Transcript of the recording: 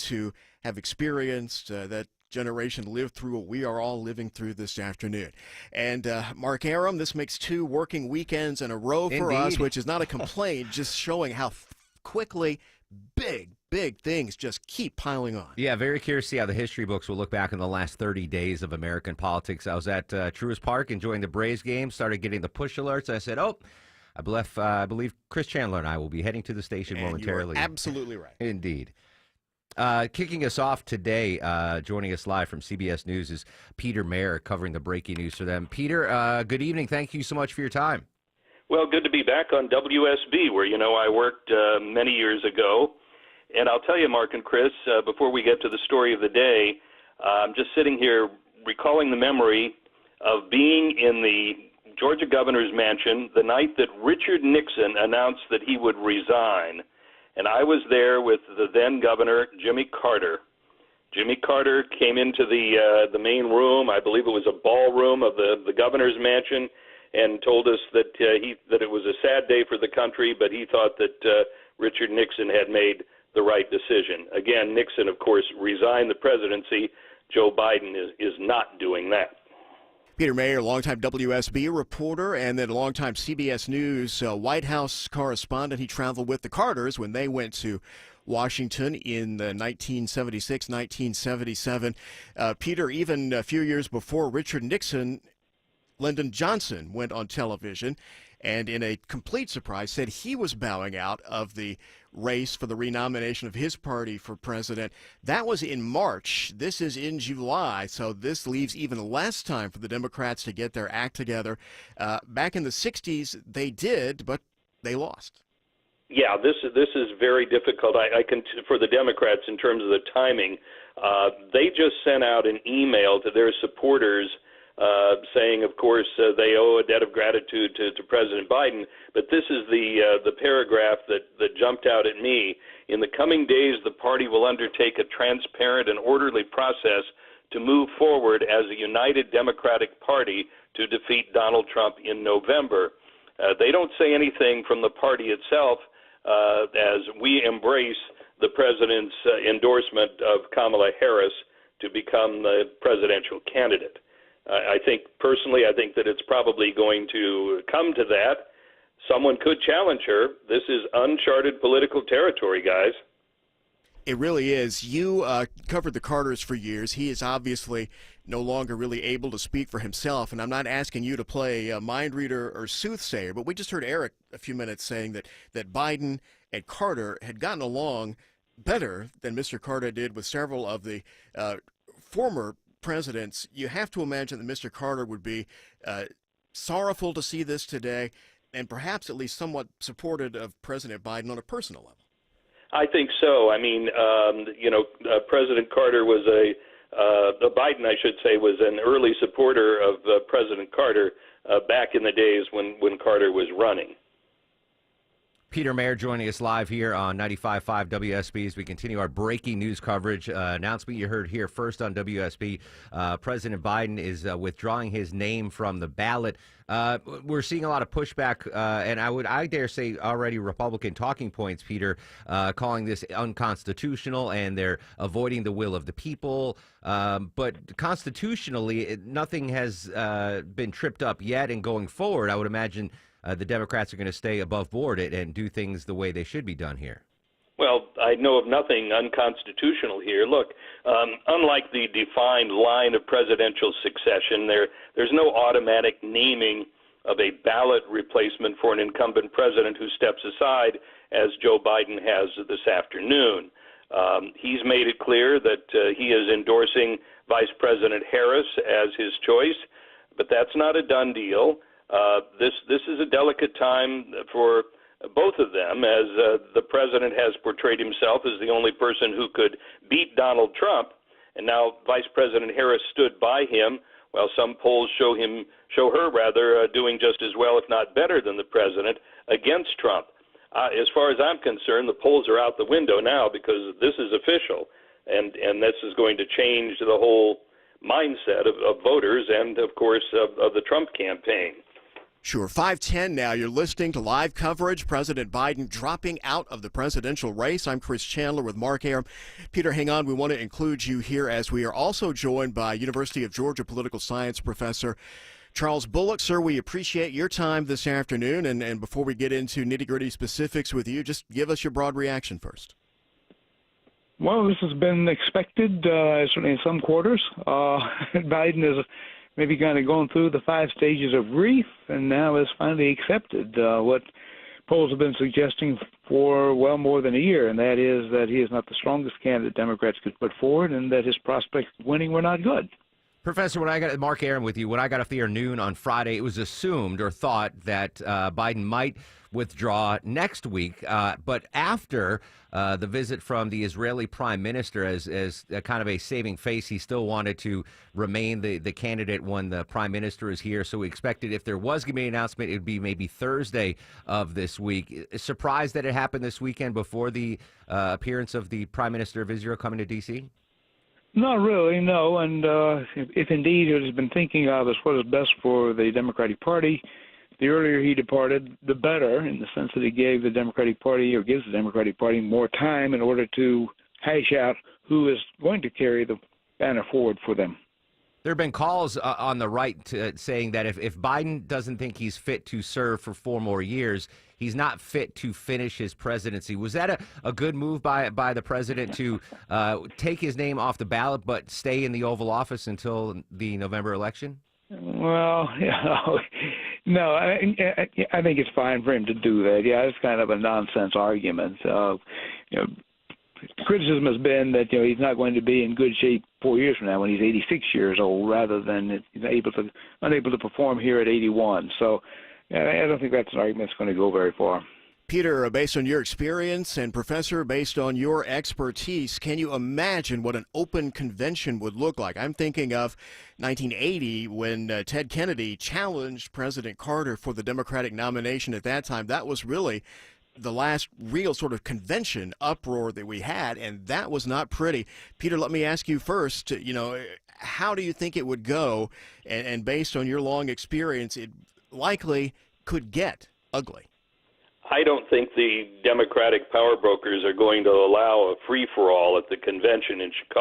to have experienced, that generation lived through what we are all living through this afternoon. And Mark Arum, this makes 2 working weekends in a row for us, Indeed. which is not a complaint, just showing how quickly big things just keep piling on. Yeah, very curious to see how the history books will look back in the last 30 days of American politics. I was at Truist Park enjoying the Braves game, started getting the push alerts. I said, I believe Chris Chandler and I will be heading to the station And momentarily. you are absolutely right. Indeed. Kicking us off today, joining us live from CBS News is Peter Mayer covering the breaking news for them. Peter, good evening. Thank you so much for your time. Well, good to be back on WSB, where, I worked many years ago. And I'll tell you, Mark and Chris, before we get to the story of the day, I'm just sitting here recalling the memory of being in the Georgia governor's mansion the night that Richard Nixon announced that he would resign. And I was there with the then governor, Jimmy Carter. Jimmy Carter came into the main room, I believe it was a ballroom of the governor's mansion, and told us that that it was a sad day for the country, but he thought that Richard Nixon had made the right decision. Again, Nixon, of course, resigned the presidency. Joe Biden is not doing that. Peter Mayer, longtime WSB reporter and then longtime CBS News White House correspondent. He traveled with the Carters when they went to Washington in 1976, 1977. Peter, even a few years before Richard Nixon, Lyndon Johnson went on television and in a complete surprise said he was bowing out of the race for the renomination of his party for president. That was in March. This is in July, so this leaves even less time for the Democrats to get their act together. Back in the 60s, they did, but they lost. Yeah, this is very difficult. I can for the Democrats in terms of the timing. They just sent out an email to their supporters saying, of course, they owe a debt of gratitude to President Biden. But this is the paragraph that jumped out at me. In the coming days, the party will undertake a transparent and orderly process to move forward as a united Democratic Party to defeat Donald Trump in November. They don't say anything from the party itself as we embrace the president's endorsement of Kamala Harris to become the presidential candidate. I think that it's probably going to come to that. Someone could challenge her. This is uncharted political territory, guys. It really is. You covered the Carters for years. He is obviously no longer really able to speak for himself, and I'm not asking you to play mind reader or soothsayer, but we just heard Eric a few minutes saying that Biden and Carter had gotten along better than Mr. Carter did with several of the former presidents. You have to imagine that Mr. Carter would be sorrowful to see this today and perhaps at least somewhat supportive of President Biden on a personal level. I think so. I mean, President Carter was Biden, I should say, was an early supporter of President Carter back in the days when Carter was running. Peter Mayer joining us live here on 95.5 WSB as we continue our breaking news coverage. Announcement you heard here first on WSB. President Biden is withdrawing his name from the ballot. We're seeing a lot of pushback, and I dare say already Republican talking points, Peter, calling this unconstitutional, and they're avoiding the will of the people. But constitutionally, nothing has been tripped up yet, and going forward, I would imagine the Democrats are going to stay above board and do things the way they should be done here. Well, I know of nothing unconstitutional here. Look, unlike the defined line of presidential succession, there's no automatic naming of a ballot replacement for an incumbent president who steps aside, as Joe Biden has this afternoon. He's made it clear that he is endorsing Vice President Harris as his choice, but that's not a done deal. This is a delicate time for both of them, as the president has portrayed himself as the only person who could beat Donald Trump, and now Vice President Harris stood by him, while some polls show her doing just as well, if not better, than the president against Trump. As far as I'm concerned, the polls are out the window now because this is official, and this is going to change the whole mindset of voters and, of course, of the Trump campaign. Sure. 5:10 now. You're listening to live coverage. President Biden dropping out of the presidential race. I'm Chris Chandler with Mark Arum. Peter, hang on. We want to include you here as we are also joined by University of Georgia political science professor Charles Bullock. Sir, we appreciate your time this afternoon. And before we get into nitty-gritty specifics with you, just give us your broad reaction first. Well, this has been expected, certainly in some quarters. Biden is maybe kind of going through the 5 stages of grief and now has finally accepted what polls have been suggesting for well more than a year, and that is that he is not the strongest candidate Democrats could put forward and that his prospects of winning were not good. Professor, when I got Mark Arum with you, when I got off the air noon on Friday, it was assumed or thought that Biden might withdraw next week. But after the visit from the Israeli prime minister as a kind of a saving face, he still wanted to remain the candidate when the prime minister is here. So we expected if there was going to be an announcement, it would be maybe Thursday of this week. Surprised that it happened this weekend before the appearance of the prime minister of Israel coming to D.C.? Not really, no. And if indeed what he's been thinking of is what is best for the Democratic Party, the earlier he departed, the better, in the sense that he gave the Democratic Party, or gives the Democratic Party, more time in order to hash out who is going to carry the banner forward for them. There have been calls on the right saying that if Biden doesn't think he's fit to serve for 4 more years, he's not fit to finish his presidency. Was that a good move by the president to take his name off the ballot but stay in the Oval Office until the November election? Well, no, I think it's fine for him to do that. Yeah, it's kind of a nonsense argument. Criticism has been that he's not going to be in good shape 4 years from now when he's 86 years old, rather than he's unable to perform here at 81. So I don't think that's an argument that's going to go very far. Peter, based on your experience, and Professor, based on your expertise, can you imagine what an open convention would look like? I'm thinking of 1980 when Ted Kennedy challenged President Carter for the Democratic nomination at that time. That was really the last real sort of convention uproar that we had, and that was not pretty. Peter, let me ask you first, how do you think it would go? And based on your long experience, it likely could get ugly. I don't think the Democratic power brokers are going to allow a free-for-all at the convention in Chicago.